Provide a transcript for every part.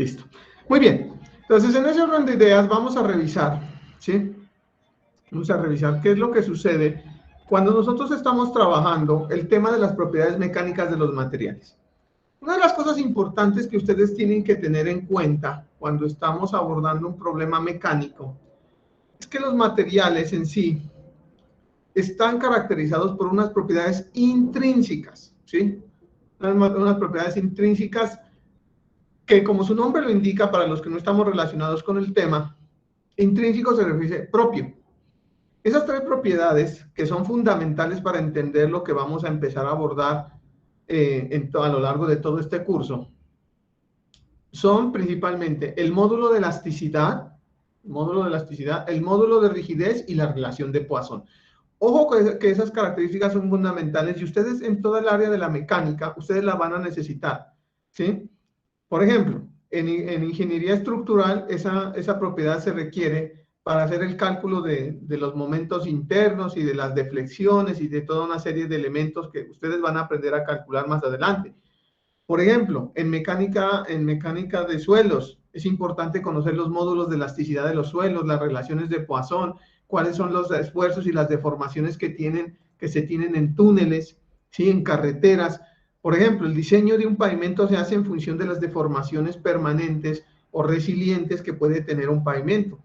Listo. Muy bien. Entonces, en ese orden de ideas vamos a revisar, ¿sí? Vamos a revisar qué es lo que sucede cuando nosotros estamos trabajando el tema de las propiedades mecánicas de los materiales. Una de las cosas importantes que ustedes tienen que tener en cuenta cuando estamos abordando un problema mecánico es que los materiales en sí están caracterizados por unas propiedades intrínsecas, ¿sí? Unas propiedades intrínsecas que, como su nombre lo indica, para los que no estamos relacionados con el tema, intrínseco se refiere a propio. Esas tres propiedades que son fundamentales para entender lo que vamos a empezar a abordar a lo largo de todo este curso son principalmente el módulo de elasticidad, el módulo de rigidez y la relación de Poisson. Ojo que esas características son fundamentales y ustedes en toda el área de la mecánica, ustedes la van a necesitar, ¿sí? Por ejemplo, en ingeniería estructural, esa propiedad se requiere para hacer el cálculo de los momentos internos y de las deflexiones y de toda una serie de elementos que ustedes van a aprender a calcular más adelante. Por ejemplo, en mecánica de suelos, es importante conocer los módulos de elasticidad de los suelos, las relaciones de Poisson, cuáles son los esfuerzos y las deformaciones que se tienen en túneles, ¿sí? En carreteras. Por ejemplo, el diseño de un pavimento se hace en función de las deformaciones permanentes o resilientes que puede tener un pavimento.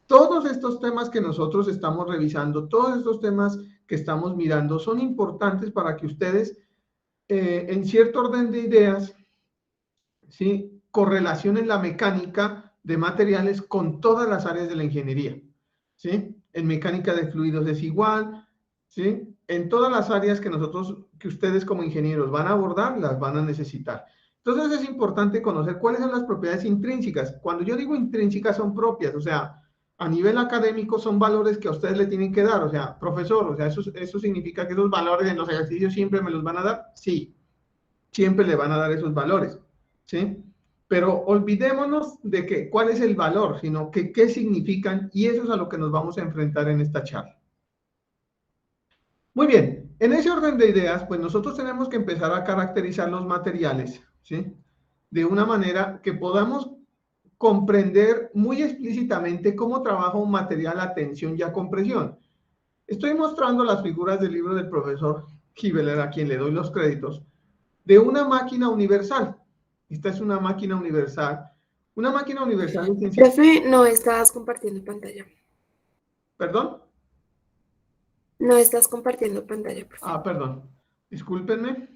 Todos estos temas que nosotros estamos revisando, todos estos temas que estamos mirando, son importantes para que ustedes en cierto orden de ideas, ¿sí? Correlacionen la mecánica de materiales con todas las áreas de la ingeniería, ¿sí? En mecánica de fluidos es igual, ¿sí? En todas las áreas que ustedes como ingenieros van a abordar, las van a necesitar. Entonces es importante conocer cuáles son las propiedades intrínsecas. Cuando yo digo intrínsecas son propias, o sea, a nivel académico son valores que a ustedes le tienen que dar, o sea, profesor, o sea, eso significa que esos valores en los ejercicios siempre me los van a dar, sí, siempre le van a dar esos valores, ¿sí? Pero olvidémonos de cuál es el valor, sino que qué significan, y eso es a lo que nos vamos a enfrentar en esta charla. Muy bien, en ese orden de ideas, pues nosotros tenemos que empezar a caracterizar los materiales, ¿sí? De una manera que podamos comprender muy explícitamente cómo trabaja un material a tensión y a compresión. Estoy mostrando las figuras del libro del profesor Kibeler, a quien le doy los créditos, de una máquina universal. Esta es una máquina universal. Una máquina universal es sencilla. Profe, no estás compartiendo pantalla. ¿Perdón? No estás compartiendo pantalla, profe. Ah, perdón. Discúlpenme.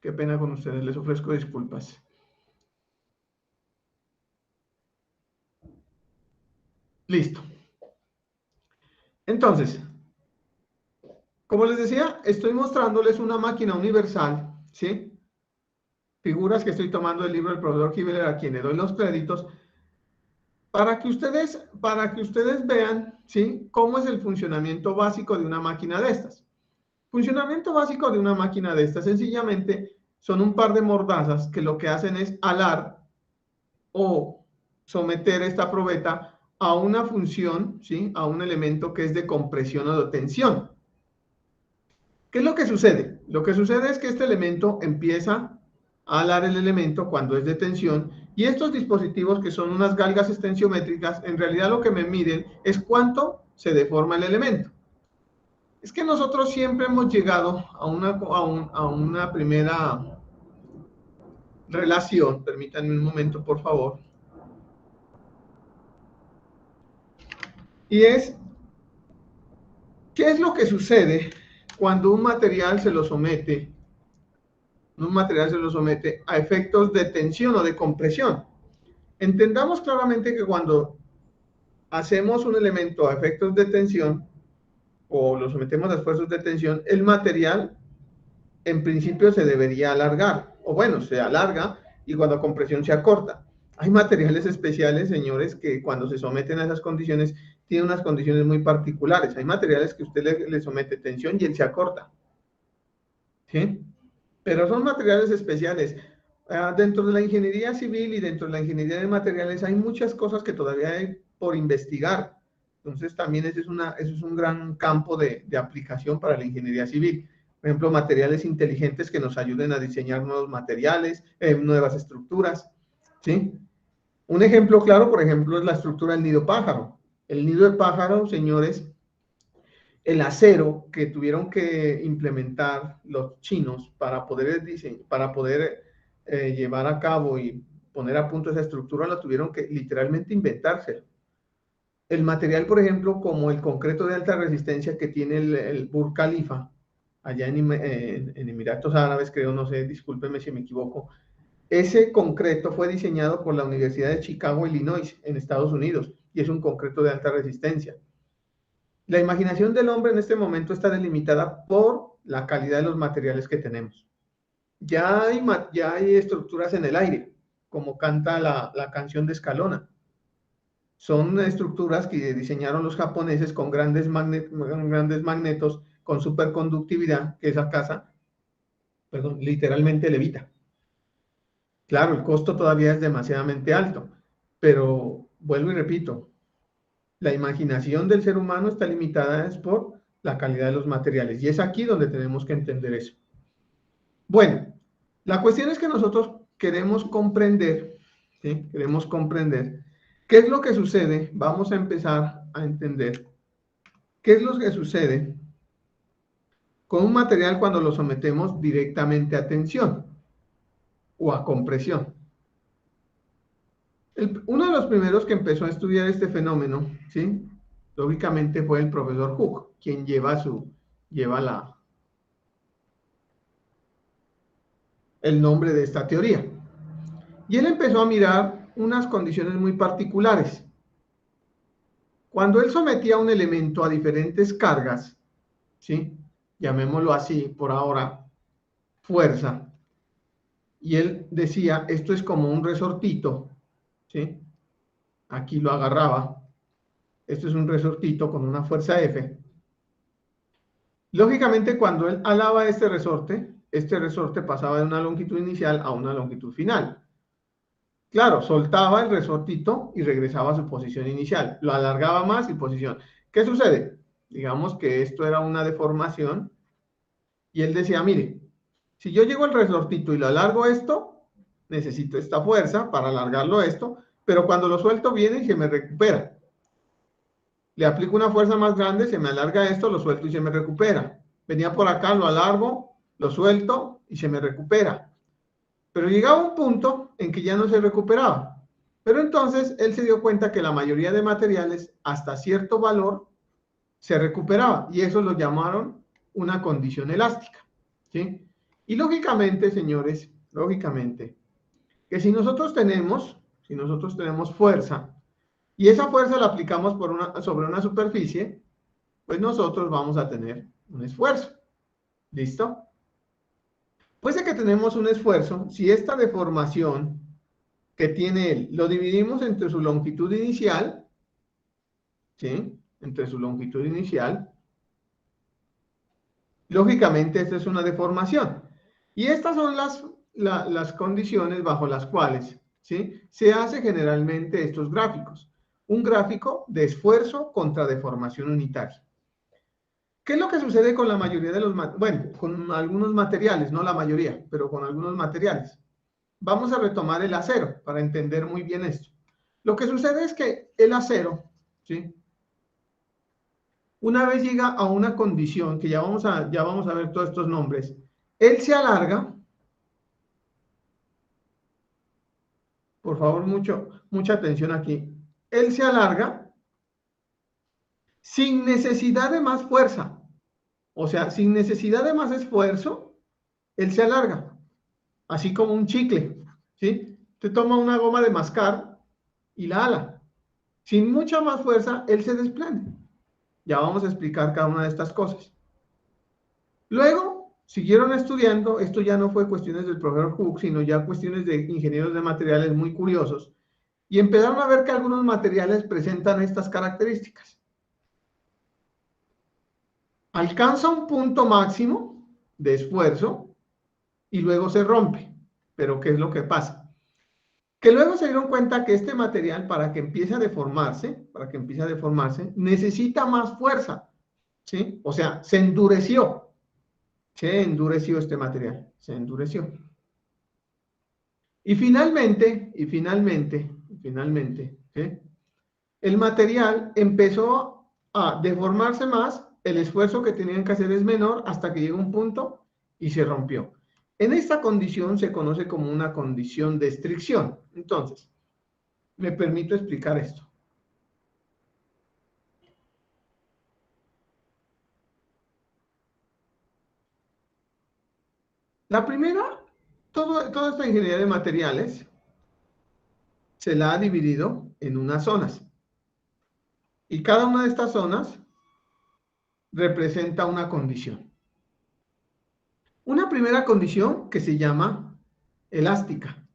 Qué pena con ustedes. Les ofrezco disculpas. Listo. Entonces, como les decía, estoy mostrándoles una máquina universal, ¿sí? Figuras que estoy tomando del libro del profesor Kibeler, a quien le doy los créditos, para que ustedes vean, ¿sí? Cómo es el funcionamiento básico de una máquina de estas. Funcionamiento básico de una máquina de estas, sencillamente, son un par de mordazas que lo que hacen es alar o someter esta probeta a una función, ¿sí? A un elemento que es de compresión o de tensión. ¿Qué es lo que sucede? Lo que sucede es que este elemento empieza a alar el elemento cuando es de tensión, y estos dispositivos, que son unas galgas extensiométricas, en realidad lo que me miden es cuánto se deforma el elemento. Es que nosotros siempre hemos llegado a una primera relación. Permítanme un momento, por favor. Y es, ¿qué es lo que sucede cuando un material se lo somete a efectos de tensión o de compresión? Entendamos claramente que cuando hacemos un elemento a efectos de tensión o lo sometemos a esfuerzos de tensión, el material en principio se debería alargar, o bueno, se alarga y cuando compresión se acorta. Hay materiales especiales, señores, que cuando se someten a esas condiciones tienen unas condiciones muy particulares. Hay materiales que usted le somete tensión y él se acorta, ¿sí? Pero son materiales especiales. Dentro de la ingeniería civil y dentro de la ingeniería de materiales hay muchas cosas que todavía hay por investigar. Entonces también ese es un gran campo de aplicación para la ingeniería civil. Por ejemplo, materiales inteligentes que nos ayuden a diseñar nuevos materiales, nuevas estructuras, ¿sí? Un ejemplo claro, por ejemplo, es la estructura del nido pájaro. El nido de pájaro, señores, el acero que tuvieron que implementar los chinos para poder, llevar a cabo y poner a punto esa estructura, la tuvieron que literalmente inventárselo. El material, por ejemplo, como el concreto de alta resistencia que tiene el Burj Khalifa, allá en Emiratos Árabes, creo, no sé, discúlpenme si me equivoco, ese concreto fue diseñado por la Universidad de Chicago, Illinois, en Estados Unidos, y es un concreto de alta resistencia. La imaginación del hombre en este momento está delimitada por la calidad de los materiales que tenemos. Ya hay estructuras en el aire, como canta la canción de Escalona. Son estructuras que diseñaron los japoneses con grandes magnetos con superconductividad, que esa casa, perdón, literalmente levita. Claro, el costo todavía es demasiadamente alto, pero vuelvo y repito, la imaginación del ser humano está limitada es por la calidad de los materiales, y es aquí donde tenemos que entender eso. Bueno, la cuestión es que nosotros queremos comprender, ¿sí? Queremos comprender qué es lo que sucede. Vamos a empezar a entender qué es lo que sucede con un material cuando lo sometemos directamente a tensión o a compresión. Uno de los primeros que empezó a estudiar este fenómeno, ¿sí? Lógicamente fue el profesor Hooke, quien lleva el nombre de esta teoría. Y él empezó a mirar unas condiciones muy particulares. Cuando él sometía un elemento a diferentes cargas, ¿sí? Llamémoslo así por ahora, fuerza, y él decía, esto es como un resortito, ¿sí? Aquí lo agarraba, esto es un resortito con una fuerza F. Lógicamente, cuando él alaba este resorte pasaba de una longitud inicial a una longitud final. Claro, soltaba el resortito y regresaba a su posición inicial. Lo alargaba más y posición. ¿Qué sucede? Digamos que esto era una deformación y él decía, mire, si yo llego al resortito y lo alargo esto, necesito esta fuerza para alargarlo esto, pero cuando lo suelto viene y se me recupera. Le aplico una fuerza más grande, se me alarga esto, lo suelto y se me recupera. Venía por acá, lo alargo, lo suelto y se me recupera. Pero llegaba un punto en que ya no se recuperaba. Pero entonces él se dio cuenta que la mayoría de materiales, hasta cierto valor, se recuperaba. Y eso lo llamaron una condición elástica, ¿sí? Y lógicamente, señores, lógicamente, que si nosotros tenemos fuerza, y esa fuerza la aplicamos sobre una superficie, pues nosotros vamos a tener un esfuerzo. ¿Listo? Pues de que tenemos un esfuerzo, si esta deformación que tiene él lo dividimos entre su longitud inicial, ¿sí? Entre su longitud inicial, lógicamente esta es una deformación. Y estas son las condiciones bajo las cuales, ¿sí? Se hace generalmente estos gráficos. Un gráfico de esfuerzo contra deformación unitaria. ¿Qué es lo que sucede con la mayoría de los, bueno, con algunos materiales, no la mayoría, pero con algunos materiales? Vamos a retomar el acero para entender muy bien esto. Lo que sucede es que el acero, ¿sí? Una vez llega a una condición, que ya vamos a ver todos estos nombres, él se alarga, por favor, mucha atención aquí, él se alarga sin necesidad de más fuerza, o sea, sin necesidad de más esfuerzo, él se alarga, así como un chicle, ¿sí? Te toma una goma de mascar y la ala, sin mucha más fuerza, él se desprende. Ya vamos a explicar cada una de estas cosas. Luego, siguieron estudiando, esto ya no fue cuestiones del profesor Hooke, sino ya cuestiones de ingenieros de materiales muy curiosos, y empezaron a ver que algunos materiales presentan estas características. Alcanza un punto máximo de esfuerzo y luego se rompe. Pero ¿qué es lo que pasa? Que luego se dieron cuenta que este material, para que empiece a deformarse, necesita más fuerza, ¿sí? O sea, se endureció este material, se endureció. Y finalmente, finalmente, ¿sí? El material empezó a deformarse más, el esfuerzo que tenían que hacer es menor hasta que llegó un punto y se rompió. En esta condición se conoce como una condición de estricción. Entonces, me permito explicar esto. La primera, toda esta ingeniería de materiales se la ha dividido en unas zonas. Y cada una de estas zonas representa una condición. Una primera condición que se llama elástica.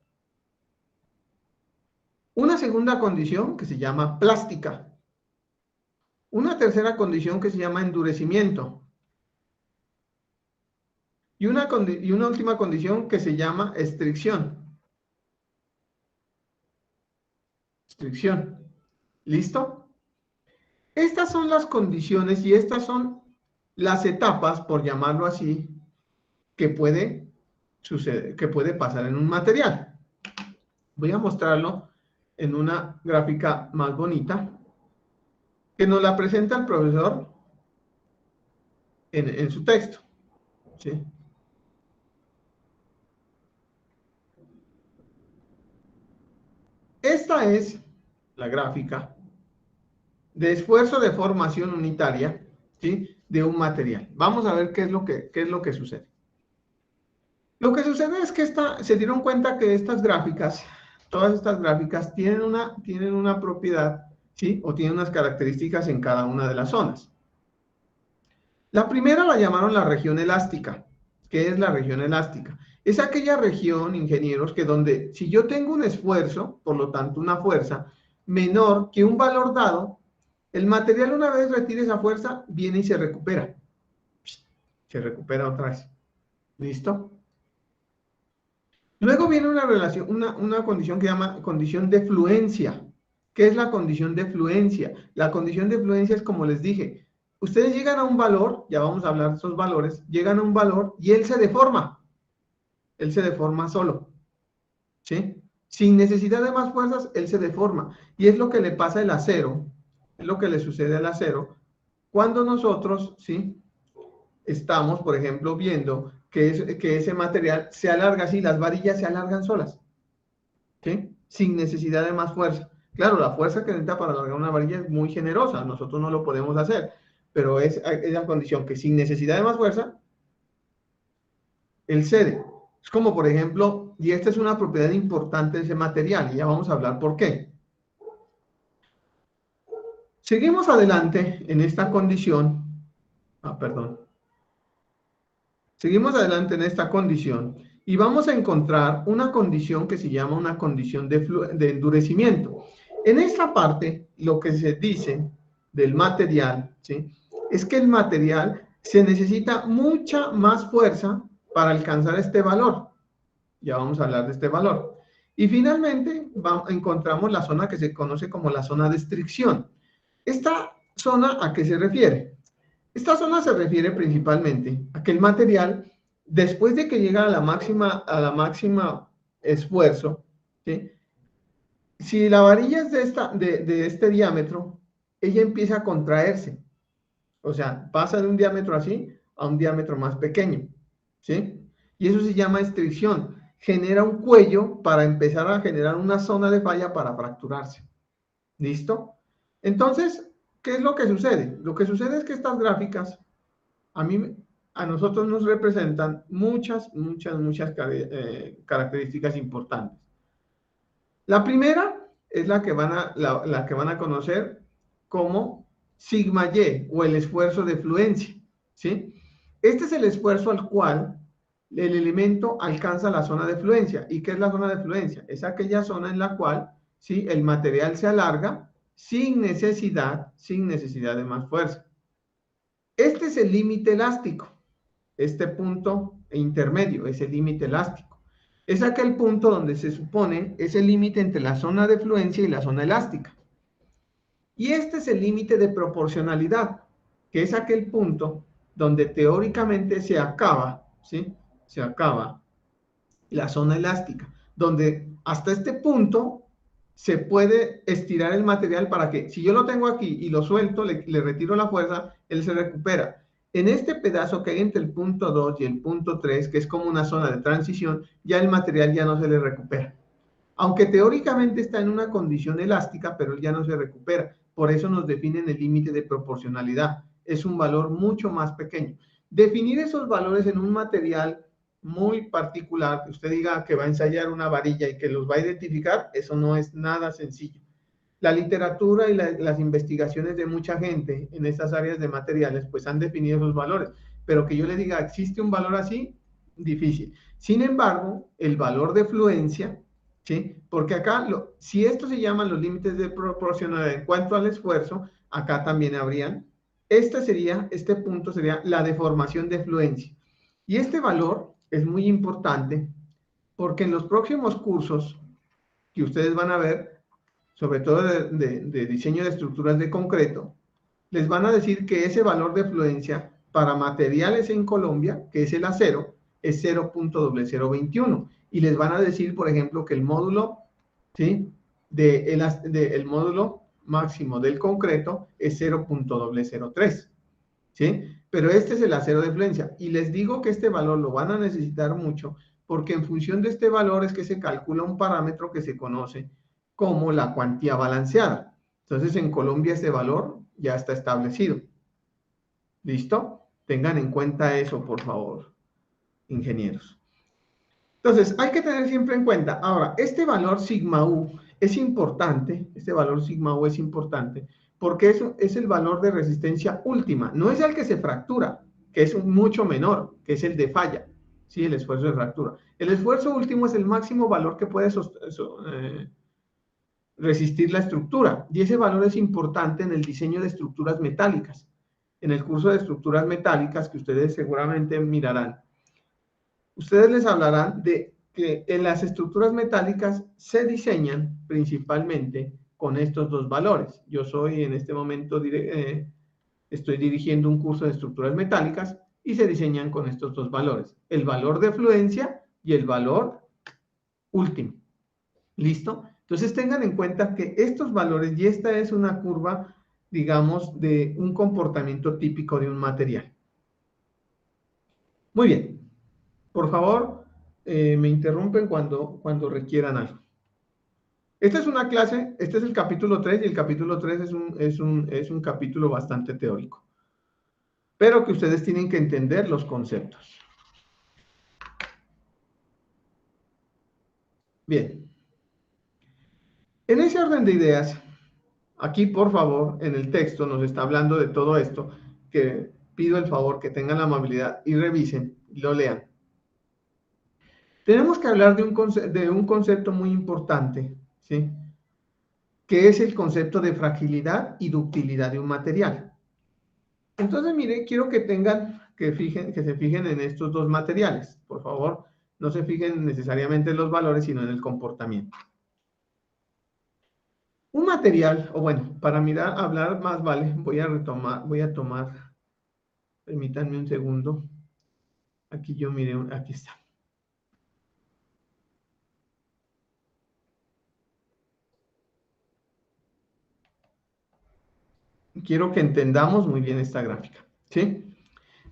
Una segunda condición que se llama plástica. Una tercera condición que se llama endurecimiento. Y una última condición que se llama estricción. Estricción. ¿Listo? Estas son las condiciones y estas son las etapas, por llamarlo así, que puede suceder, que puede pasar en un material. Voy a mostrarlo en una gráfica más bonita que nos la presenta el profesor en su texto. ¿Sí? Esta es la gráfica de esfuerzo de formación unitaria, ¿sí?, de un material. Vamos a ver qué es lo que sucede. Lo que sucede es que se dieron cuenta que estas gráficas, todas estas gráficas tienen una propiedad, ¿sí?, o tienen unas características en cada una de las zonas. La primera la llamaron la región elástica. ¿Qué es la región elástica? Es aquella región, ingenieros, que donde si yo tengo un esfuerzo, por lo tanto una fuerza, menor que un valor dado, el material una vez retire esa fuerza, viene y se recupera. Se recupera otra vez. ¿Listo? Luego viene una condición que se llama condición de fluencia. ¿Qué es la condición de fluencia? La condición de fluencia es como les dije, ustedes llegan a un valor, ya vamos a hablar de esos valores, llegan a un valor y él se deforma solo, ¿sí? Sin necesidad de más fuerzas, él se deforma. Y es lo que le pasa al acero, es lo que le sucede al acero cuando nosotros, ¿sí?, estamos, por ejemplo, viendo que ese material se alarga así, las varillas se alargan solas, ¿sí?, sin necesidad de más fuerza. Claro, la fuerza que necesita para alargar una varilla es muy generosa, nosotros no lo podemos hacer, pero es la condición que sin necesidad de más fuerza, él cede. Es como, por ejemplo, y esta es una propiedad importante de ese material, y ya vamos a hablar por qué. Seguimos adelante en esta condición. Perdón. Seguimos adelante en esta condición y vamos a encontrar una condición que se llama una condición de endurecimiento. En esta parte, lo que se dice del material, ¿sí?, es que el material se necesita mucha más fuerza para alcanzar este valor. Ya vamos a hablar de este valor. Y finalmente encontramos la zona que se conoce como la zona de estricción. ¿Esta zona a qué se refiere? Esta zona se refiere principalmente a que el material, después de que llega a la máxima esfuerzo, ¿sí?, si la varilla es de este diámetro, ella empieza a contraerse. O sea, pasa de un diámetro así a un diámetro más pequeño, ¿sí? Y eso se llama estricción. Genera un cuello para empezar a generar una zona de falla para fracturarse. ¿Listo? Entonces, ¿qué es lo que sucede? Lo que sucede es que estas gráficas a nosotros nos representan muchas características importantes. La primera es la que van a conocer como sigma Y o el esfuerzo de fluencia, ¿sí? Este es el esfuerzo al cual el elemento alcanza la zona de fluencia. ¿Y qué es la zona de fluencia? Es aquella zona en la cual, ¿sí?, el material se alarga sin necesidad de más fuerza. Este es el límite elástico. Este punto intermedio es el límite elástico. Es aquel punto donde se supone es el límite entre la zona de fluencia y la zona elástica. Y este es el límite de proporcionalidad, que es aquel punto donde teóricamente se acaba, ¿sí?, se acaba la zona elástica, donde hasta este punto se puede estirar el material para que, si yo lo tengo aquí y lo suelto, le retiro la fuerza, él se recupera. En este pedazo que hay entre el punto 2 y el punto 3, que es como una zona de transición, ya el material ya no se le recupera. Aunque teóricamente está en una condición elástica, pero ya no se recupera. Por eso nos definen el límite de proporcionalidad. Es un valor mucho más pequeño. Definir esos valores en un material muy particular, que usted diga que va a ensayar una varilla y que los va a identificar, eso no es nada sencillo. La literatura y las investigaciones de mucha gente en estas áreas de materiales, pues han definido esos valores, pero que yo le diga, ¿existe un valor así? Difícil. Sin embargo, el valor de fluencia, ¿sí? Porque acá, si esto se llaman los límites de proporcionalidad en cuanto al esfuerzo, acá también habrían, este punto sería la deformación de fluencia. Y este valor es muy importante porque en los próximos cursos que ustedes van a ver, sobre todo de diseño de estructuras de concreto, les van a decir que ese valor de fluencia para materiales en Colombia, que es el acero, es 0.0021. Y les van a decir, por ejemplo, que el módulo, ¿sí? El módulo máximo del concreto es 0.003. ¿Sí? Pero este es el acero de fluencia. Y les digo que este valor lo van a necesitar mucho porque en función de este valor es que se calcula un parámetro que se conoce como la cuantía balanceada. Entonces, en Colombia este valor ya está establecido. ¿Listo? Tengan en cuenta eso, por favor, ingenieros. Entonces, hay que tener siempre en cuenta, ahora, este valor sigma U es importante, porque es el valor de resistencia última, no es el que se fractura, que es mucho menor, que es el de falla, ¿sí? El esfuerzo de fractura. El esfuerzo último es el máximo valor que puede resistir la estructura, y ese valor es importante en el diseño de estructuras metálicas. En el curso de estructuras metálicas que ustedes seguramente mirarán, ustedes les hablarán de que en las estructuras metálicas se diseñan principalmente con estos dos valores. Yo soy en este momento, estoy dirigiendo un curso de estructuras metálicas y se diseñan con estos dos valores, el valor de fluencia y el valor último. ¿Listo? Entonces tengan en cuenta que estos valores, y esta es una curva, digamos, de un comportamiento típico de un material. Muy bien. Por favor, me interrumpen cuando requieran algo. Esta es una clase, este es el capítulo 3 y el capítulo 3 es un capítulo bastante teórico, pero que ustedes tienen que entender los conceptos. Bien. En ese orden de ideas, aquí por favor, en el texto nos está hablando de todo esto, que pido el favor que tengan la amabilidad y revisen y lo lean. Tenemos que hablar de un concepto muy importante, ¿sí? Que es el concepto de fragilidad y ductilidad de un material. Entonces, mire, quiero que se fijen en estos dos materiales. Por favor, no se fijen necesariamente en los valores, sino en el comportamiento. Un material, o bueno, para hablar más vale, voy a tomar, permítanme un segundo. Aquí yo mire, aquí está. Quiero que entendamos muy bien esta gráfica, ¿sí?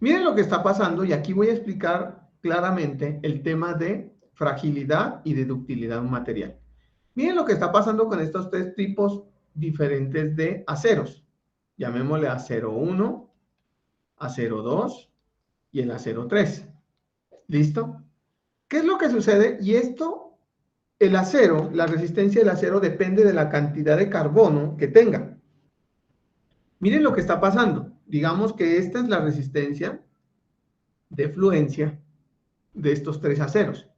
Miren lo que está pasando y aquí voy a explicar claramente el tema de fragilidad y de ductilidad de un material. Miren lo que está pasando con estos tres tipos diferentes de aceros. Llamémosle acero 1, acero 2 y el acero 3. ¿Listo? ¿Qué es lo que sucede? Y esto, el acero, la resistencia del acero depende de la cantidad de carbono que tenga. Miren lo que está pasando. Digamos que esta es la resistencia de fluencia de estos tres aceros.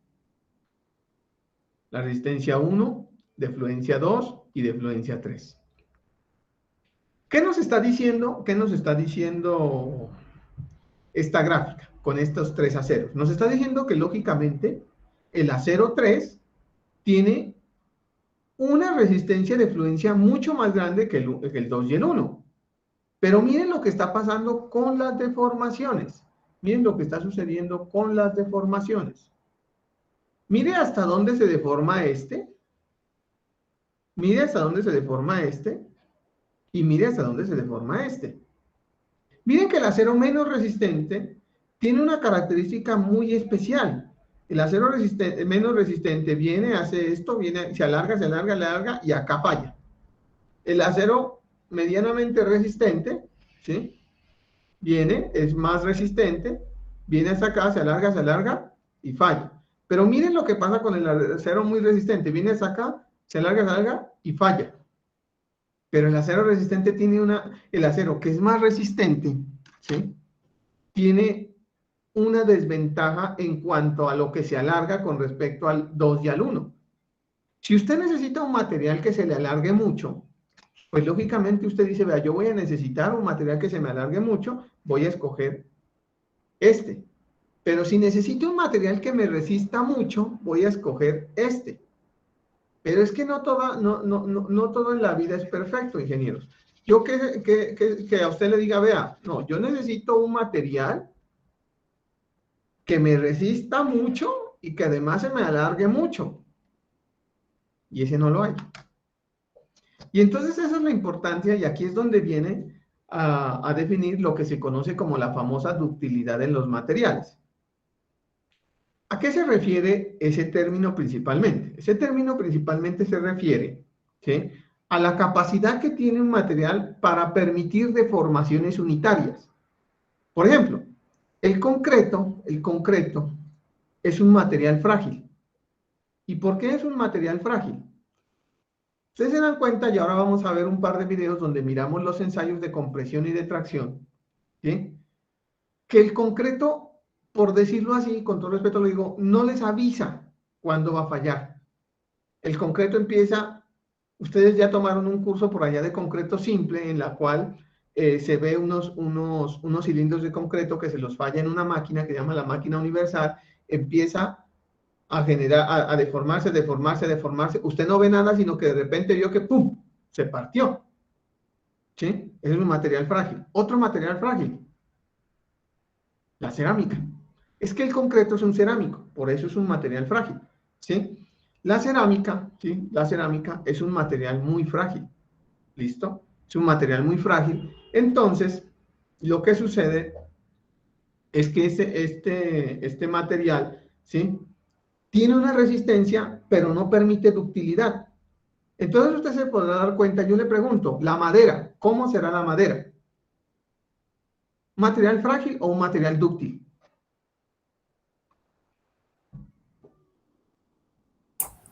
La resistencia 1, de fluencia 2 y de fluencia 3. ¿Qué nos está diciendo? ¿Qué nos está diciendo esta gráfica con estos tres aceros? Nos está diciendo que lógicamente el acero 3 tiene una resistencia de fluencia mucho más grande que el 2 y el 1. Pero miren lo que está pasando con las deformaciones. Miren lo que está sucediendo con las deformaciones. Mire hasta dónde se deforma este. Mire hasta dónde se deforma este y mire hasta dónde se deforma este. Miren que el acero menos resistente tiene una característica muy especial. El acero menos resistente viene, hace esto, viene, se alarga y acá falla. El acero medianamente resistente, ¿sí? Viene, es más resistente, viene hasta acá, se alarga y falla. Pero miren lo que pasa con el acero muy resistente. Viene hasta acá, se alarga y falla. Pero el acero resistente tiene el acero que es más resistente, ¿sí? Tiene una desventaja en cuanto a lo que se alarga con respecto al 2 y al 1. Si usted necesita un material que se le alargue mucho, pues lógicamente usted dice, vea, yo voy a necesitar un material que se me alargue mucho, voy a escoger este. Pero si necesito un material que me resista mucho, voy a escoger este. Pero es que no todo en la vida es perfecto, ingenieros. Yo que a usted le diga, vea, no, yo necesito un material que me resista mucho y que además se me alargue mucho. Y ese no lo hay. Y entonces esa es la importancia y aquí es donde viene a definir lo que se conoce como la famosa ductilidad en los materiales. ¿A qué se refiere ese término principalmente? Ese término principalmente se refiere, ¿sí?, a la capacidad que tiene un material para permitir deformaciones unitarias. Por ejemplo, el concreto es un material frágil. ¿Y por qué es un material frágil? Ustedes se dan cuenta, y ahora vamos a ver un par de videos donde miramos los ensayos de compresión y de tracción, ¿sí?, que el concreto, por decirlo así, con todo respeto lo digo, no les avisa cuándo va a fallar. El concreto empieza, ustedes ya tomaron un curso por allá de concreto simple, en la cual se ve unos cilindros de concreto que se los falla en una máquina que se llama la máquina universal, empieza a generar, a deformarse. Usted no ve nada, sino que de repente vio que ¡pum!, se partió. ¿Sí? Es un material frágil. Otro material frágil, la cerámica. Es que el concreto es un cerámico, por eso es un material frágil, ¿sí? La cerámica, ¿sí?, la cerámica es un material muy frágil, ¿listo? Es un material muy frágil. Entonces, lo que sucede es que este material, ¿sí?, tiene una resistencia, pero no permite ductilidad. Entonces usted se podrá dar cuenta, yo le pregunto, la madera, ¿cómo será la madera? ¿Un material frágil o un material dúctil?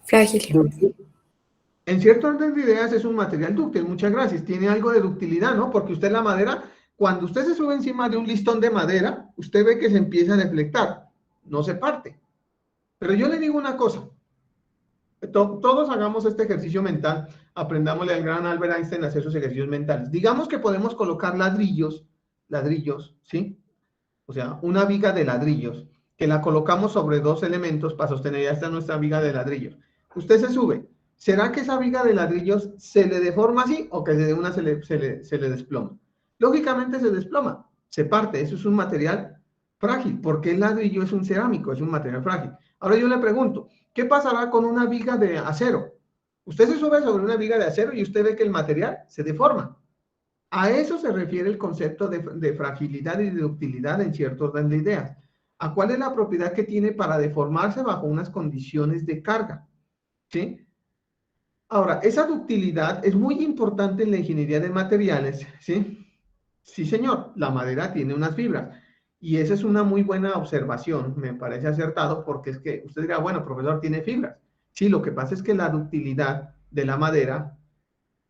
Frágil. En cierto orden de ideas es un material dúctil, muchas gracias, tiene algo de ductilidad, ¿no? Porque usted la madera, cuando usted se sube encima de un listón de madera, usted ve que se empieza a deflectar, no se parte. Pero yo le digo una cosa, todos hagamos este ejercicio mental, aprendámosle al gran Albert Einstein a hacer sus ejercicios mentales. Digamos que podemos colocar ladrillos, ¿sí? O sea, una viga de ladrillos, que la colocamos sobre dos elementos para sostener, ya está nuestra viga de ladrillos. Usted se sube. ¿Será que esa viga de ladrillos se le deforma así o que de una se le desploma? Lógicamente se desploma, se parte. Eso es un material frágil, porque el ladrillo es un cerámico, es un material frágil. Ahora yo le pregunto, ¿qué pasará con una viga de acero? Usted se sube sobre una viga de acero y usted ve que el material se deforma. A eso se refiere el concepto de fragilidad y de ductilidad en cierto orden de ideas. ¿A cuál es la propiedad que tiene para deformarse bajo unas condiciones de carga? ¿Sí? Ahora, esa ductilidad es muy importante en la ingeniería de materiales, ¿sí? Sí, señor, la madera tiene unas fibras. Y esa es una muy buena observación, me parece acertado, porque es que usted dirá, bueno, profesor, tiene fibras. Sí, lo que pasa es que la ductilidad de la madera,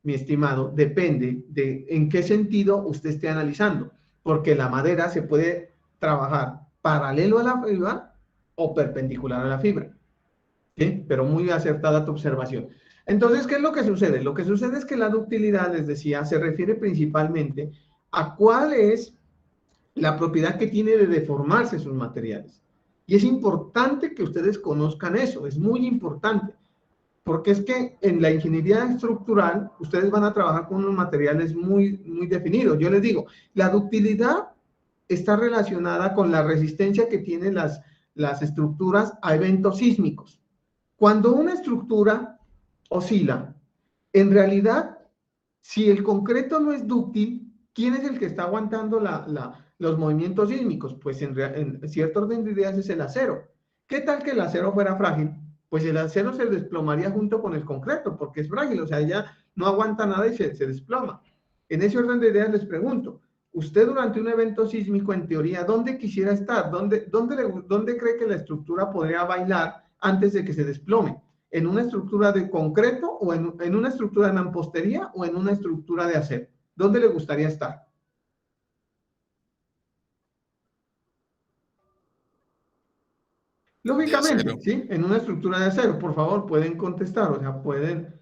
mi estimado, depende de en qué sentido usted esté analizando, porque la madera se puede trabajar paralelo a la fibra o perpendicular a la fibra, ¿sí? Pero muy acertada tu observación. Entonces, ¿qué es lo que sucede? Lo que sucede es que la ductilidad, les decía, se refiere principalmente a cuál es la propiedad que tiene de deformarse sus materiales. Y es importante que ustedes conozcan eso, es muy importante. Porque es que en la ingeniería estructural ustedes van a trabajar con unos materiales muy, muy definidos. Yo les digo, la ductilidad está relacionada con la resistencia que tienen las estructuras a eventos sísmicos. Cuando una estructura oscila, En realidad, si el concreto no es dúctil, ¿quién es el que está aguantando los movimientos sísmicos? Pues en cierto orden de ideas es el acero. ¿Qué tal que el acero fuera frágil? Pues el acero se desplomaría junto con el concreto, porque es frágil, o sea, ya no aguanta nada y se desploma. En ese orden de ideas les pregunto, usted durante un evento sísmico, en teoría, ¿dónde quisiera estar? ¿Dónde cree que la estructura podría bailar antes de que se desplome? ¿En una estructura de concreto o en una estructura de mampostería o en una estructura de acero? ¿Dónde le gustaría estar? De acero. Lógicamente, ¿sí? En una estructura de acero, por favor, pueden contestar, o sea, pueden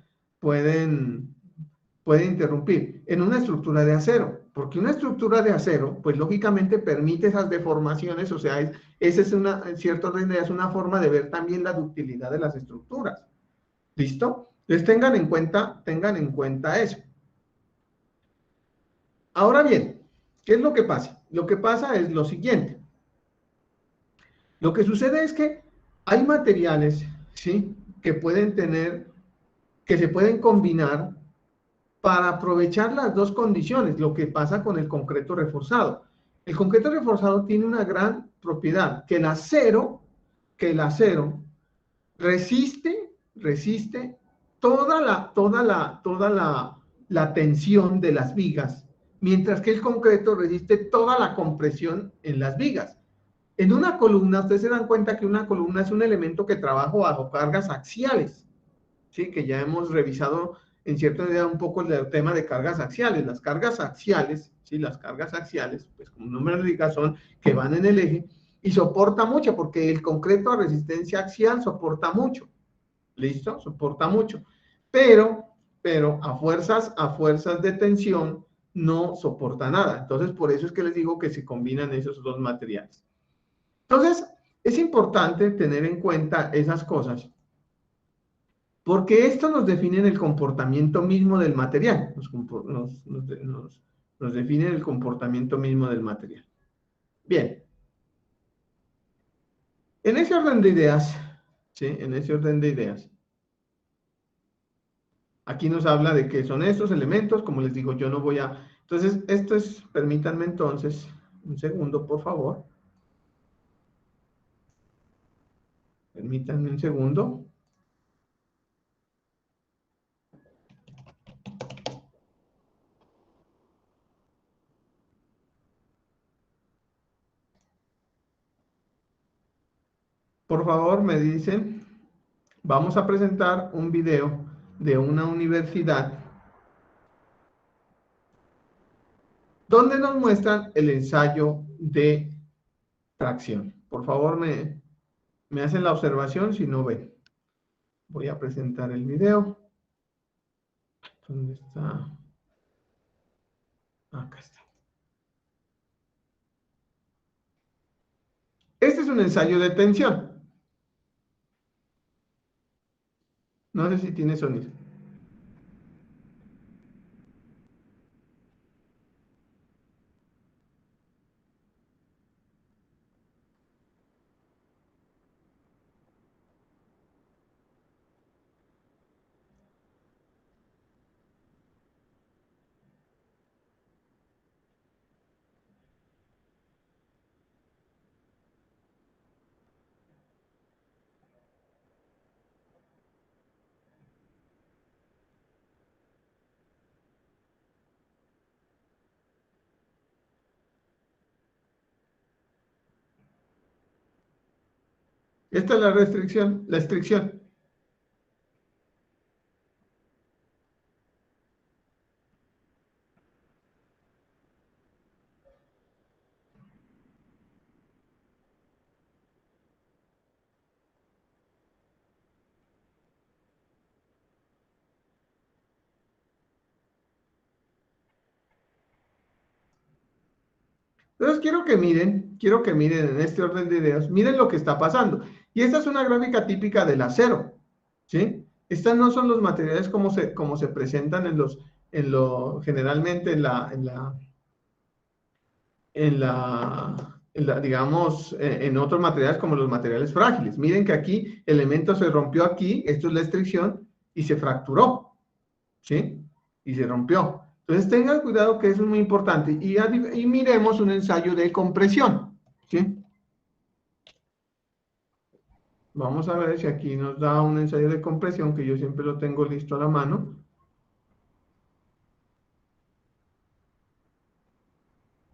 interrumpir. En una estructura de acero, porque una estructura de acero, pues lógicamente permite esas deformaciones, o sea, esa es en cierto orden de ideas, una forma de ver también la ductilidad de las estructuras. ¿Listo? Entonces tengan en cuenta eso. Ahora bien, ¿qué es lo que pasa? Lo que pasa es lo siguiente. Lo que sucede es que hay materiales, ¿sí? Que se pueden combinar para aprovechar las dos condiciones, lo que pasa con el concreto reforzado. El concreto reforzado tiene una gran propiedad, que el acero resiste la tensión de las vigas, mientras que el concreto resiste toda la compresión en las vigas. En una columna, ustedes se dan cuenta que una columna es un elemento que trabaja bajo cargas axiales, ¿sí? Que ya hemos revisado en cierta medida un poco el tema de cargas axiales. Las cargas axiales, ¿sí? Las cargas axiales, pues como el nombre indica, son que van en el eje y soporta mucho, porque el concreto a resistencia axial soporta mucho. ¿Listo? Soporta mucho. Pero a fuerzas de tensión no soporta nada. Entonces, por eso es que les digo que se combinan esos dos materiales. Entonces, es importante tener en cuenta esas cosas, porque esto nos define el comportamiento mismo del material, nos define el comportamiento mismo del material. Bien, en ese orden de ideas, ¿sí? En ese orden de ideas, aquí nos habla de que son estos elementos, como les digo, yo no voy a... Entonces, esto es, permítanme entonces, un segundo, por favor. Permítanme un segundo. Por favor, me dicen, vamos a presentar un video de una universidad donde nos muestran el ensayo de tracción. Por favor, me hacen la observación si no ven. Voy a presentar el video. ¿Dónde está? Acá está. Este es un ensayo de tensión. No sé si tiene sonido. Esta es la restricción, la estricción. Entonces quiero que miren en este orden de ideas, miren lo que está pasando. Y esta es una gráfica típica del acero, ¿sí? Estas no son los materiales como se presentan generalmente digamos, en otros materiales como los materiales frágiles. Miren que aquí el elemento se rompió aquí, esto es la estricción, y se fracturó, ¿sí? Y se rompió. Entonces tengan cuidado que eso es muy importante. Y miremos un ensayo de compresión, ¿sí? Vamos a ver si aquí nos da un ensayo de compresión, que yo siempre lo tengo listo a la mano.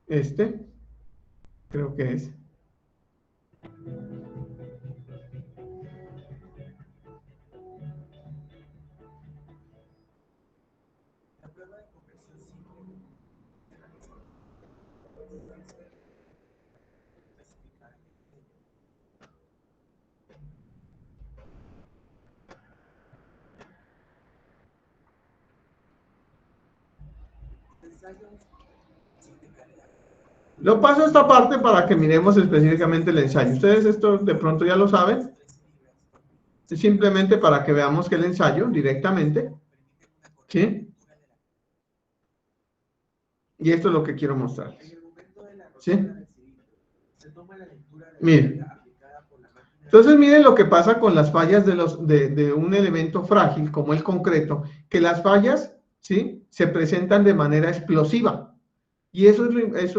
Este, creo que es. Lo paso a esta parte para que miremos específicamente el ensayo. Ustedes esto de pronto ya lo saben. Es simplemente para que veamos que el ensayo directamente, ¿sí? Y esto es lo que quiero mostrarles, ¿sí? Miren. Entonces miren lo que pasa con las fallas de un elemento frágil como el concreto, que las fallas, ¿sí?, se presentan de manera explosiva. Y eso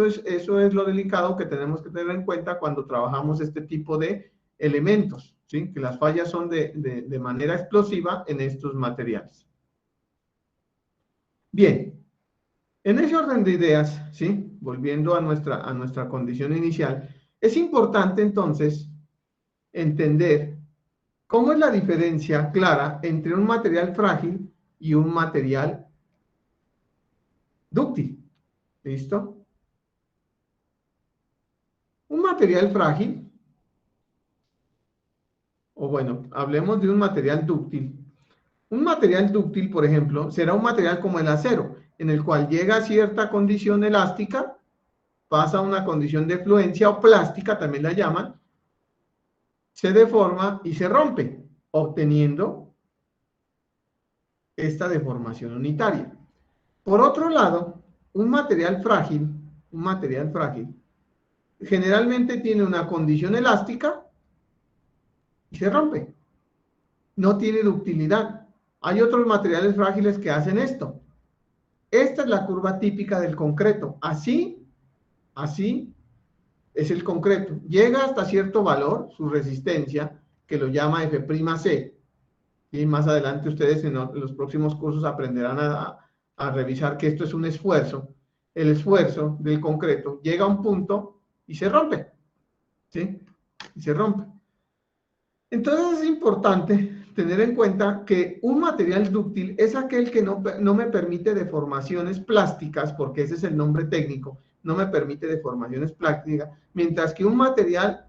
es lo delicado que tenemos que tener en cuenta cuando trabajamos este tipo de elementos, ¿sí? Que las fallas son de manera explosiva en estos materiales. Bien, en ese orden de ideas, ¿sí?, volviendo a nuestra condición inicial, es importante entonces entender cómo es la diferencia clara entre un material frágil y un material dúctil. ¿Listo? Un material frágil, o bueno, hablemos de un material dúctil. Un material dúctil, por ejemplo, será un material como el acero, en el cual llega a cierta condición elástica, pasa a una condición de fluencia o plástica, también la llaman, se deforma y se rompe, obteniendo esta deformación unitaria. Por otro lado, un material frágil, generalmente tiene una condición elástica y se rompe. No tiene ductilidad. Hay otros materiales frágiles que hacen esto. Esta es la curva típica del concreto. Así es el concreto. Llega hasta cierto valor, su resistencia, que lo llama F'C. Y más adelante ustedes en los próximos cursos aprenderán a revisar que esto es un esfuerzo. El esfuerzo del concreto llega a un punto y se rompe, ¿sí? Y se rompe. Entonces es importante tener en cuenta que un material dúctil es aquel que no me permite deformaciones plásticas, porque ese es el nombre técnico, no me permite deformaciones plásticas, mientras que un material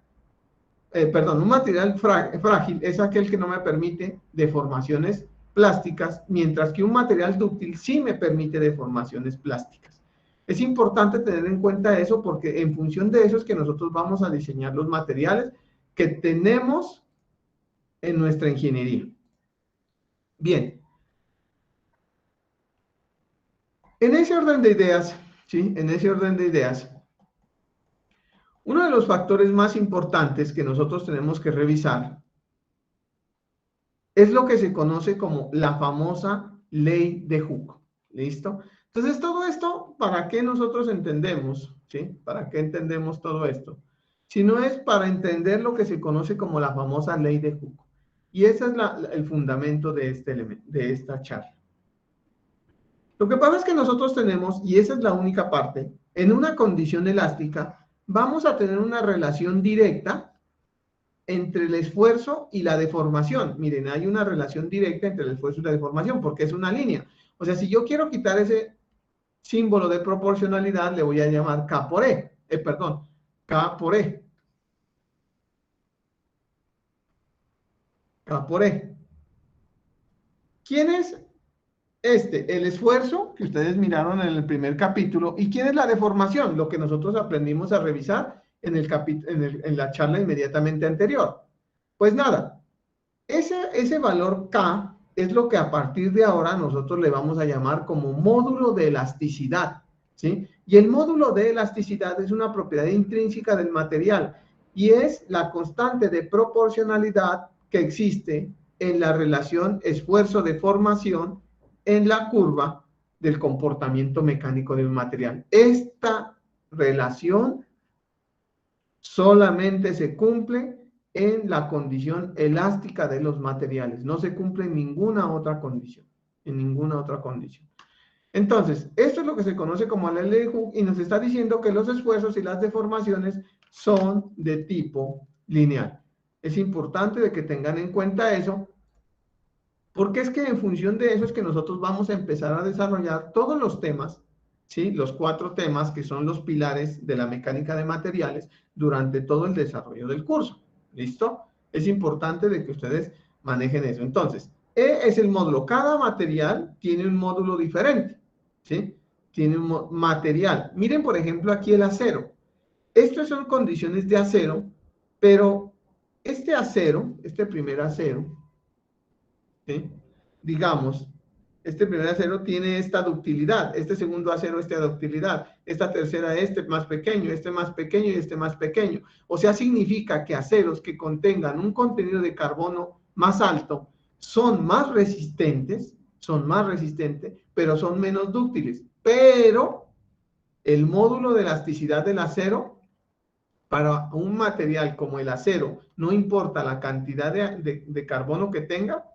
frágil es aquel que no me permite deformaciones plásticas, mientras que un material dúctil sí me permite deformaciones plásticas. Es importante tener en cuenta eso porque en función de eso es que nosotros vamos a diseñar los materiales que tenemos en nuestra ingeniería. Bien. En ese orden de ideas, ¿sí? En ese orden de ideas, uno de los factores más importantes que nosotros tenemos que revisar es lo que se conoce como la famosa ley de Hooke. ¿Listo? Entonces, todo esto, ¿para qué nosotros entendemos? ¿Sí? ¿Para qué entendemos todo esto? Si no es para entender lo que se conoce como la famosa ley de Hooke. Y ese es el fundamento de esta charla. Lo que pasa es que nosotros tenemos, y esa es la única parte, en una condición elástica, vamos a tener una relación directa entre el esfuerzo y la deformación. Miren, hay una relación directa entre el esfuerzo y la deformación, porque es una línea. O sea, si yo quiero quitar ese símbolo de proporcionalidad, le voy a llamar K por E. K por E. K por E. ¿Quién es el esfuerzo que ustedes miraron en el primer capítulo? ¿Y quién es la deformación? Lo que nosotros aprendimos a revisar en la charla inmediatamente anterior. Pues nada, ese valor K es lo que a partir de ahora nosotros le vamos a llamar como módulo de elasticidad, ¿sí? Y el módulo de elasticidad es una propiedad intrínseca del material y es la constante de proporcionalidad que existe en la relación esfuerzo-deformación en la curva del comportamiento mecánico de un material. Esta relación solamente se cumple en la condición elástica de los materiales, no se cumple en ninguna otra condición, en ninguna otra condición. Entonces, esto es lo que se conoce como la ley de Hooke y nos está diciendo que los esfuerzos y las deformaciones son de tipo lineal. Es importante de que tengan en cuenta eso, porque es que en función de eso es que nosotros vamos a empezar a desarrollar todos los temas, ¿sí? Los 4 temas que son los pilares de la mecánica de materiales durante todo el desarrollo del curso. ¿Listo? Es importante de que ustedes manejen eso. Entonces, E es el módulo. Cada material tiene un módulo diferente, ¿sí? Tiene un material. Miren, por ejemplo, aquí el acero. Estas son condiciones de acero, pero este acero, este primer acero, ¿sí? Digamos, este primer acero tiene esta ductilidad, este segundo acero, esta ductilidad, esta tercera, este más pequeño y este más pequeño. O sea, significa que aceros que contengan un contenido de carbono más alto son más resistentes, pero son menos dúctiles. Pero el módulo de elasticidad del acero, para un material como el acero, no importa la cantidad de carbono que tenga,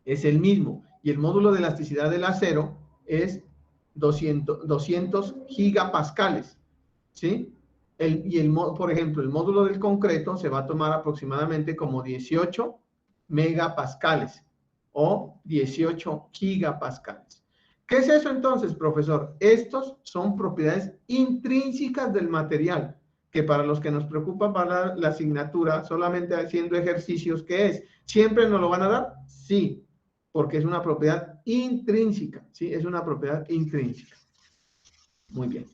es el mismo. Y el módulo de elasticidad del acero es 200 gigapascales, ¿sí? Por ejemplo, el módulo del concreto se va a tomar aproximadamente como 18 megapascales o 18 gigapascales. ¿Qué es eso entonces, profesor? Estos son propiedades intrínsecas del material, que para los que nos preocupa para la asignatura, solamente haciendo ejercicios, ¿qué es? ¿Siempre nos lo van a dar? Sí, porque es una propiedad intrínseca, ¿sí? Es una propiedad intrínseca. Muy bien.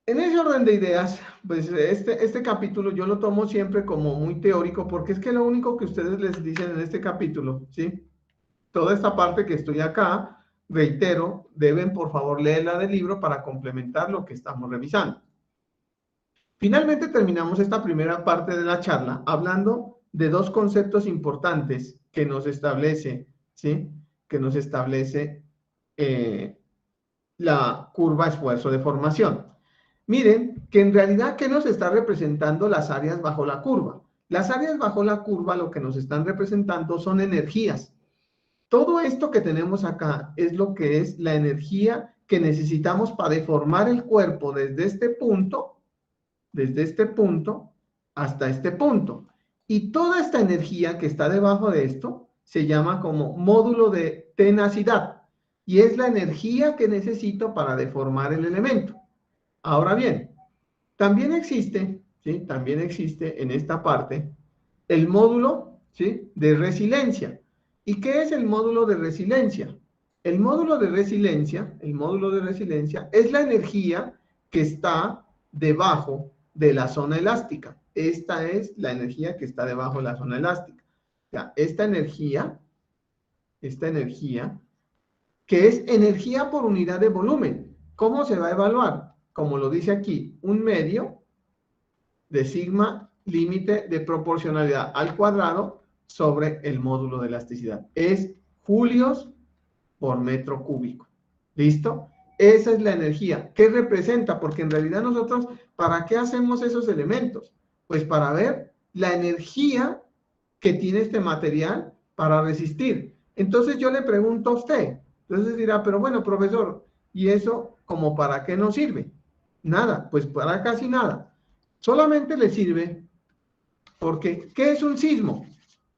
En ese orden de ideas, pues este capítulo yo lo tomo siempre como muy teórico, porque es que lo único que ustedes les dicen en este capítulo, ¿sí? Toda esta parte que estoy acá, reitero, deben por favor leerla del libro para complementar lo que estamos revisando. Finalmente terminamos esta primera parte de la charla hablando de 2 conceptos importantes que nos establece, ¿sí? Que nos establece la curva esfuerzo-deformación. Miren que en realidad, ¿qué nos está representando las áreas bajo la curva? Las áreas bajo la curva lo que nos están representando son energías. Todo esto que tenemos acá es lo que es la energía que necesitamos para deformar el cuerpo desde este punto hasta este punto. Y toda esta energía que está debajo de esto se llama como módulo de tenacidad. Y es la energía que necesito para deformar el elemento. Ahora bien, también existe, ¿sí? También existe en esta parte el módulo, ¿sí? De resiliencia. ¿Y qué es el módulo de resiliencia? El módulo de resiliencia es la energía que está debajo de la zona elástica. Esta es la energía que está debajo de la zona elástica. O sea, esta energía, que es energía por unidad de volumen. ¿Cómo se va a evaluar? Como lo dice aquí, un medio de sigma límite de proporcionalidad al cuadrado sobre el módulo de elasticidad. Es julios por metro cúbico. ¿Listo? Esa es la energía. ¿Qué representa? Porque en realidad nosotros, ¿para qué hacemos esos elementos? Pues para ver la energía que tiene este material para resistir. Entonces yo le pregunto a usted, entonces dirá, pero bueno, profesor, ¿y eso como para qué nos sirve? Nada, pues para casi nada. Solamente le sirve porque, ¿qué es un sismo?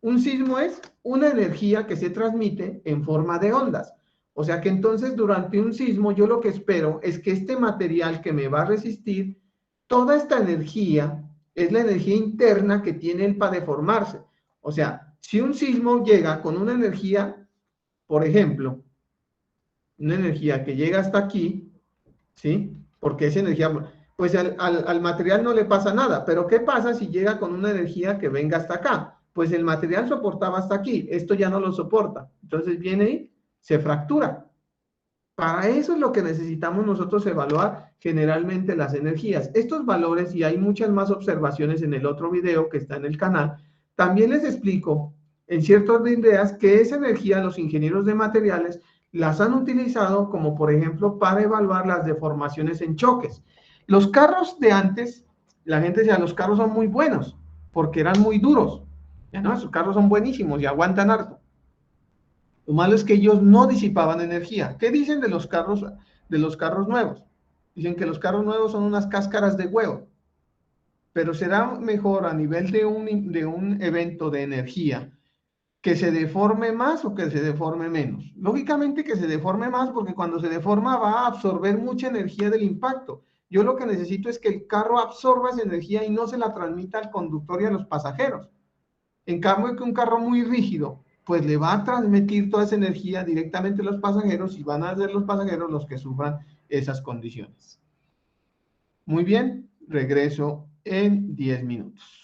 Un sismo es una energía que se transmite en forma de ondas. O sea que entonces durante un sismo yo lo que espero es que este material que me va a resistir, toda esta energía es la energía interna que tiene él para deformarse. O sea, si un sismo llega con una energía, por ejemplo, una energía que llega hasta aquí, ¿sí? Porque esa energía, pues al material no le pasa nada, pero ¿qué pasa si llega con una energía que venga hasta acá? Pues el material soportaba hasta aquí, esto ya no lo soporta, entonces viene y se fractura. Para eso es lo que necesitamos nosotros evaluar generalmente las energías. Estos valores, y hay muchas más observaciones en el otro video que está en el canal, También les explico, en cierto orden de ideas, que esa energía los ingenieros de materiales las han utilizado como, por ejemplo, para evaluar las deformaciones en choques. Los carros de antes, la gente decía, los carros son muy buenos, porque eran muy duros. Ya no, esos carros son buenísimos y aguantan harto. Lo malo es que ellos no disipaban energía. ¿Qué dicen de los carros nuevos? Dicen que los carros nuevos son unas cáscaras de huevo. Pero será mejor a nivel de un evento de energía que se deforme más o que se deforme menos. Lógicamente que se deforme más porque cuando se deforma va a absorber mucha energía del impacto. Yo lo que necesito es que el carro absorba esa energía y no se la transmita al conductor y a los pasajeros. En cambio que un carro muy rígido, pues le va a transmitir toda esa energía directamente a los pasajeros y van a ser los pasajeros los que sufran esas condiciones. Muy bien, regreso en 10 minutos.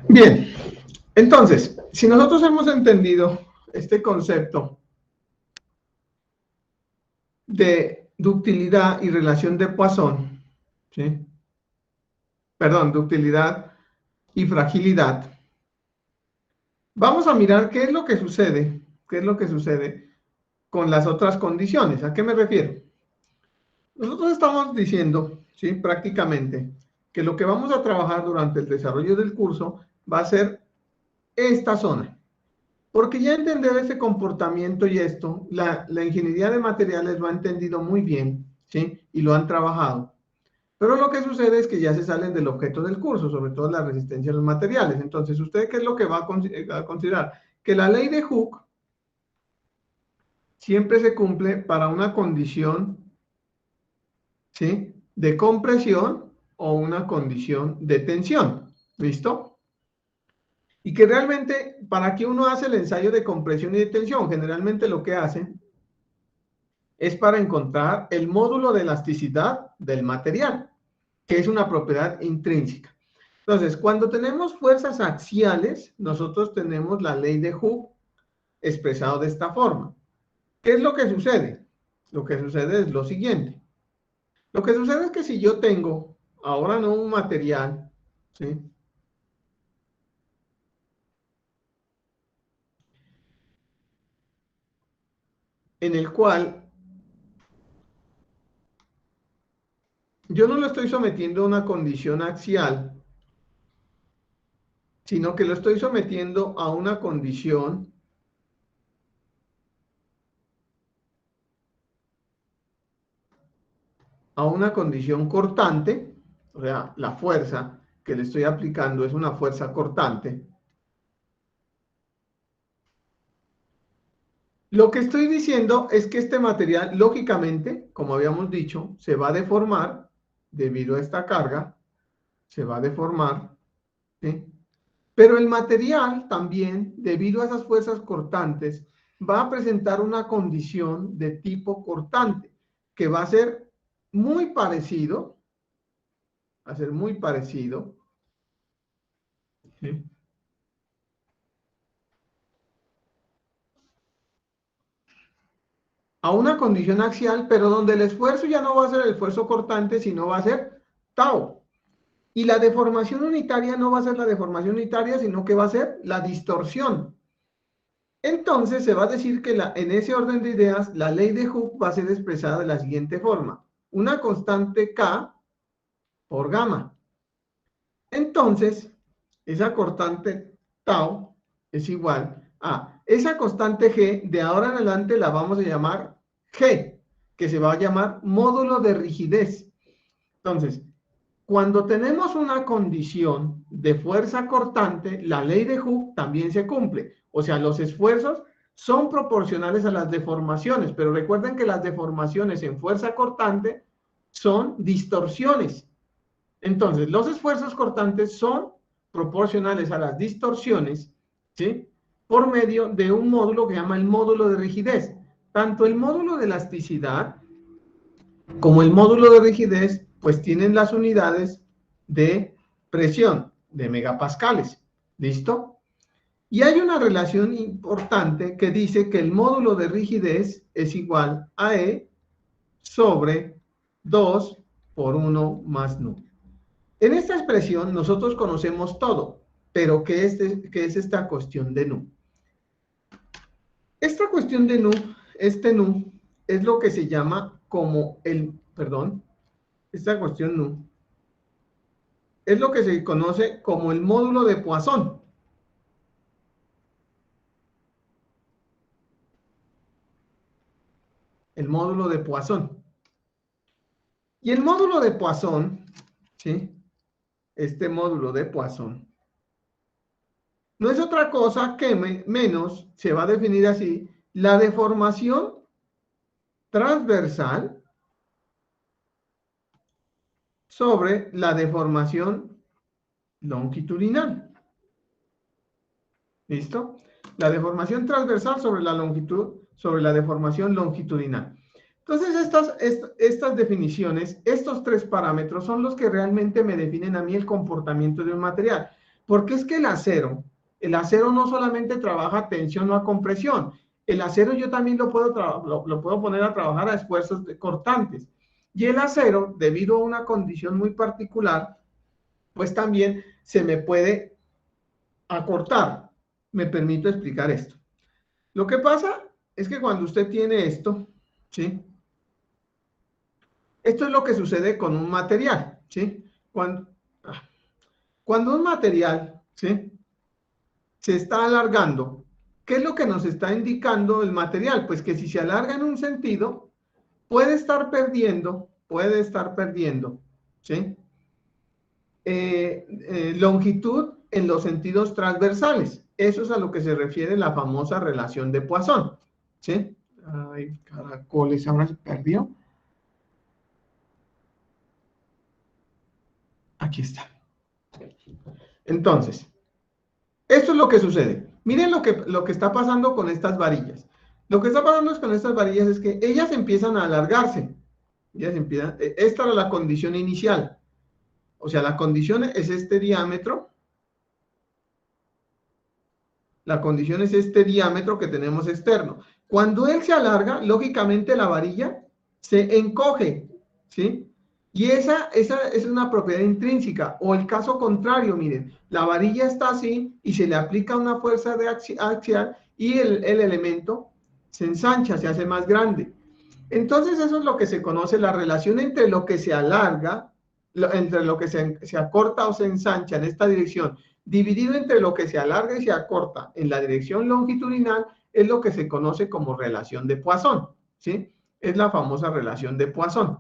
Bien, entonces, si nosotros hemos entendido este concepto de ductilidad y relación de Poisson, ¿sí? Perdón, ductilidad y fragilidad, vamos a mirar qué es lo que sucede, con las otras condiciones. ¿A qué me refiero? Nosotros estamos diciendo, ¿sí? Prácticamente, que lo que vamos a trabajar durante el desarrollo del curso va a ser esta zona. Porque ya entender ese comportamiento y esto, la ingeniería de materiales lo ha entendido muy bien, ¿sí? Y lo han trabajado. Pero lo que sucede es que ya se salen del objeto del curso, sobre todo la resistencia a los materiales. Entonces, ¿usted qué es lo que va a considerar? Que la ley de Hooke siempre se cumple para una condición, ¿sí? De compresión o una condición de tensión. ¿Listo? Y que realmente, ¿para qué uno hace el ensayo de compresión y de tensión? Generalmente lo que hace es para encontrar el módulo de elasticidad del material, que es una propiedad intrínseca. Entonces, cuando tenemos fuerzas axiales, nosotros tenemos la ley de Hooke expresado de esta forma. ¿Qué es lo que sucede? Lo que sucede es lo siguiente. Lo que sucede es que si yo tengo, ahora no un material, ¿sí? En el cual yo no lo estoy sometiendo a una condición axial, sino que lo estoy sometiendo a una condición cortante, o sea, la fuerza que le estoy aplicando es una fuerza cortante. Lo que estoy diciendo es que este material, lógicamente, como habíamos dicho, se va a deformar debido a esta carga, se va a deformar, ¿sí? Pero el material también, debido a esas fuerzas cortantes, va a presentar una condición de tipo cortante, que va a ser muy parecido, ¿sí? A una condición axial, pero donde el esfuerzo ya no va a ser el esfuerzo cortante, sino va a ser tau. Y la deformación unitaria no va a ser la deformación unitaria, sino que va a ser la distorsión. Entonces se va a decir que en ese orden de ideas, la ley de Hooke va a ser expresada de la siguiente forma. Una constante K por gamma. Entonces, esa constante tau es igual a esa constante G, de ahora en adelante la vamos a llamar G, que se va a llamar módulo de rigidez. Entonces, cuando tenemos una condición de fuerza cortante, la ley de Hooke también se cumple. O sea, los esfuerzos son proporcionales a las deformaciones, pero recuerden que las deformaciones en fuerza cortante son distorsiones. Entonces, los esfuerzos cortantes son proporcionales a las distorsiones, ¿sí? Por medio de un módulo que se llama el módulo de rigidez. Tanto el módulo de elasticidad como el módulo de rigidez, pues tienen las unidades de presión, de megapascales. ¿Listo? Y hay una relación importante que dice que el módulo de rigidez es igual a E sobre 2 por 1 más nu. En esta expresión nosotros conocemos todo, pero ¿qué es esta cuestión de nu? Esta cuestión de nu, este nu, es lo que se llama como esta cuestión nu, es lo que se conoce como el módulo de Poisson. El módulo de Poisson. Y el módulo de Poisson, ¿sí? Este módulo de Poisson, no es otra cosa que menos, se va a definir así, la deformación transversal sobre la deformación longitudinal. ¿Listo? La deformación transversal sobre la longitud, sobre la deformación longitudinal. Entonces, estas definiciones, estos tres parámetros son los que realmente me definen a mí el comportamiento de un material. Porque es que el acero no solamente trabaja a tensión o a compresión, el acero yo también lo puedo poner a trabajar a esfuerzos cortantes. Y el acero, debido a una condición muy particular, pues también se me puede acortar. Me permito explicar esto. Lo que pasa es que cuando usted tiene esto, ¿sí? Esto es lo que sucede con un material, ¿sí? Cuando un material, ¿sí?, se está alargando, ¿qué es lo que nos está indicando el material? Pues que si se alarga en un sentido, puede estar perdiendo, ¿sí?, longitud en los sentidos transversales. Eso es a lo que se refiere la famosa relación de Poisson, ¿sí? Ay, caracoles, ahora se perdió. Aquí está. Entonces, esto es lo que sucede. Miren lo que está pasando con estas varillas. Lo que está pasando con estas varillas es que ellas empiezan a alargarse. Esta era la condición inicial. O sea, la condición es este diámetro. La condición es este diámetro que tenemos externo. Cuando él se alarga, lógicamente la varilla se encoge, ¿sí? Y esa es una propiedad intrínseca. O el caso contrario, miren, la varilla está así y se le aplica una fuerza axial y el elemento se ensancha, se hace más grande. Entonces eso es lo que se conoce, la relación entre lo que se alarga, entre lo que se acorta o se ensancha en esta dirección, dividido entre lo que se alarga y se acorta en la dirección longitudinal, es lo que se conoce como relación de Poisson, ¿sí? Es la famosa relación de Poisson.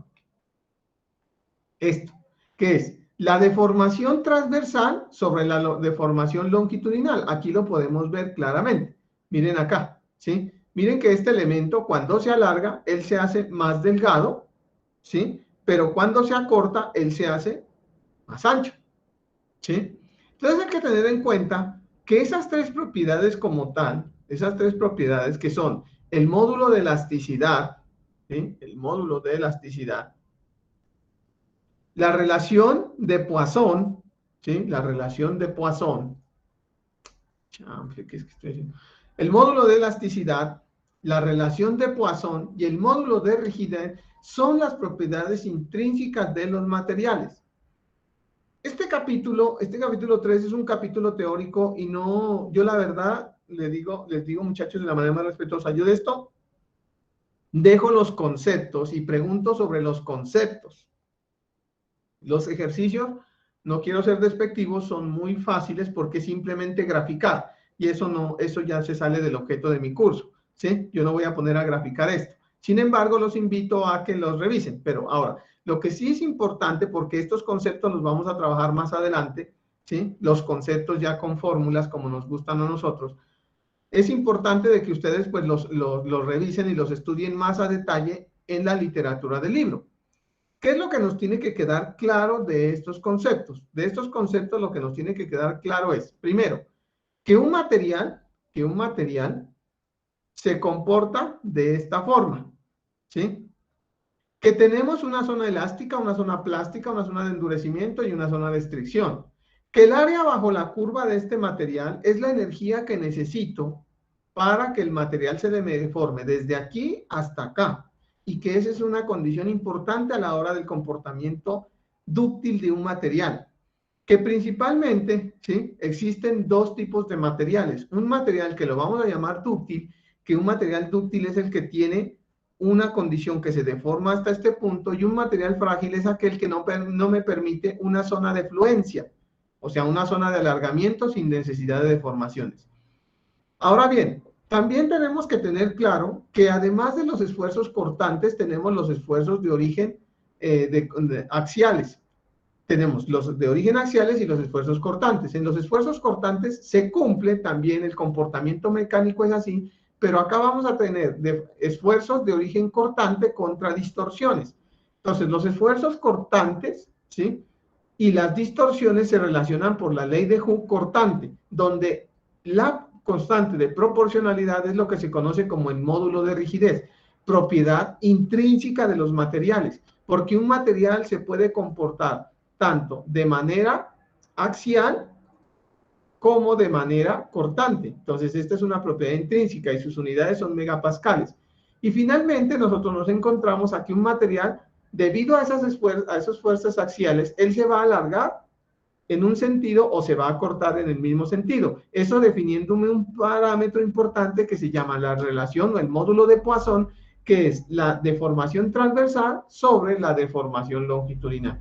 Esto, que es la deformación transversal sobre la deformación longitudinal. Aquí lo podemos ver claramente. Miren acá, ¿sí? Miren que este elemento, cuando se alarga, él se hace más delgado, ¿sí? Pero cuando se acorta, él se hace más ancho, ¿sí? Entonces hay que tener en cuenta que esas tres propiedades como tal, esas tres propiedades que son el módulo de elasticidad, ¿sí?, el módulo de elasticidad, la relación de Poisson, ¿sí?, la relación de Poisson, ¿qué es que estoy diciendo? El módulo de elasticidad, la relación de Poisson y el módulo de rigidez son las propiedades intrínsecas de los materiales. Este capítulo 3 es un capítulo teórico y no, yo la verdad les digo muchachos de la manera más respetuosa, yo de esto dejo los conceptos y pregunto sobre los conceptos. Los ejercicios, no quiero ser despectivo, son muy fáciles porque simplemente graficar y eso ya se sale del objeto de mi curso, ¿sí? Yo no voy a poner a graficar esto. Sin embargo, los invito a que los revisen, pero ahora, lo que sí es importante, porque estos conceptos los vamos a trabajar más adelante, ¿sí?, los conceptos ya con fórmulas como nos gustan a nosotros, es importante de que ustedes pues los revisen y los estudien más a detalle en la literatura del libro. ¿Qué es lo que nos tiene que quedar claro de estos conceptos? De estos conceptos lo que nos tiene que quedar claro es, primero, que un material se comporta de esta forma, ¿sí? Que tenemos una zona elástica, una zona plástica, una zona de endurecimiento y una zona de estricción. Que el área bajo la curva de este material es la energía que necesito para que el material se deforme desde aquí hasta acá. Y que esa es una condición importante a la hora del comportamiento dúctil de un material. Que principalmente, ¿sí?, existen dos tipos de materiales. Un material que lo vamos a llamar dúctil, que un material dúctil es el que tiene una condición que se deforma hasta este punto, y un material frágil es aquel que no me permite una zona de fluencia, o sea, una zona de alargamiento sin necesidad de deformaciones. Ahora bien, también tenemos que tener claro que además de los esfuerzos cortantes, tenemos los esfuerzos de origen axiales. Tenemos los de origen axiales y los esfuerzos cortantes. En los esfuerzos cortantes se cumple también el comportamiento mecánico, es así, pero acá vamos a tener esfuerzos de origen cortante contra distorsiones. Entonces, los esfuerzos cortantes, ¿sí?, y las distorsiones se relacionan por la ley de Hooke cortante, donde la constante de proporcionalidad es lo que se conoce como el módulo de rigidez, propiedad intrínseca de los materiales, porque un material se puede comportar tanto de manera axial como de manera cortante. Entonces, esta es una propiedad intrínseca y sus unidades son megapascales. Y finalmente, nosotros nos encontramos aquí un material, debido a esas fuerzas axiales, él se va a alargar en un sentido o se va a cortar en el mismo sentido. Eso definiéndome un parámetro importante que se llama la relación o el módulo de Poisson, que es la deformación transversal sobre la deformación longitudinal.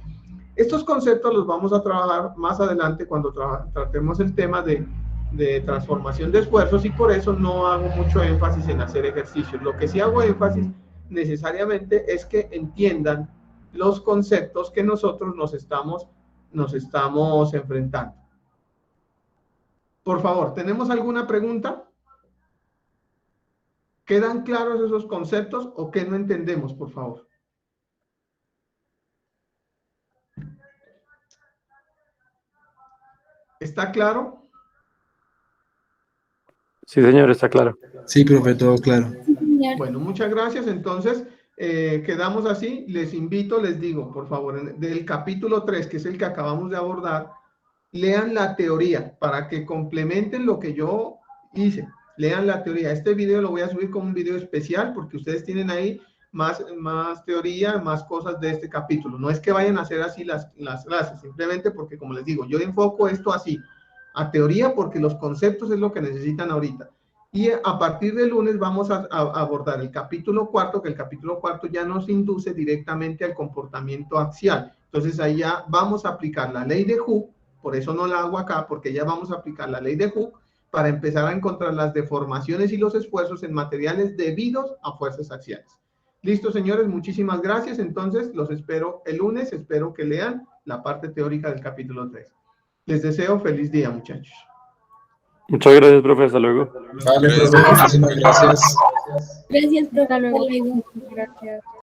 Estos conceptos los vamos a trabajar más adelante cuando tratemos el tema de transformación de esfuerzos, y por eso no hago mucho énfasis en hacer ejercicios. Lo que sí hago énfasis necesariamente es que entiendan los conceptos que nosotros nos estamos enfrentando. Por favor, ¿tenemos alguna pregunta? ¿Quedan claros esos conceptos o qué no entendemos, por favor? ¿Está claro? Sí, señor, está claro. Sí, profe, todo claro. Bueno, muchas gracias. Entonces, quedamos así. Les invito, les digo, por favor, del capítulo 3, que es el que acabamos de abordar, lean la teoría para que complementen lo que yo hice. Lean la teoría. Este video lo voy a subir como un video especial porque ustedes tienen ahí más teoría, más cosas de este capítulo. No es que vayan a hacer así las clases, simplemente porque, como les digo, yo enfoco esto así, a teoría, porque los conceptos es lo que necesitan ahorita. Y a partir del lunes vamos a abordar el capítulo 4, que el capítulo 4 ya nos induce directamente al comportamiento axial. Entonces ahí ya vamos a aplicar la ley de Hooke, por eso no la hago acá, porque ya vamos a aplicar la ley de Hooke para empezar a encontrar las deformaciones y los esfuerzos en materiales debidos a fuerzas axiales. Listo, señores, muchísimas gracias. Entonces los espero el lunes, espero que lean la parte teórica del capítulo 3. Les deseo feliz día, muchachos. Muchas gracias, profe. Hasta luego. Vale, profe, muchísimas gracias. Gracias, profe. Hasta luego. Gracias.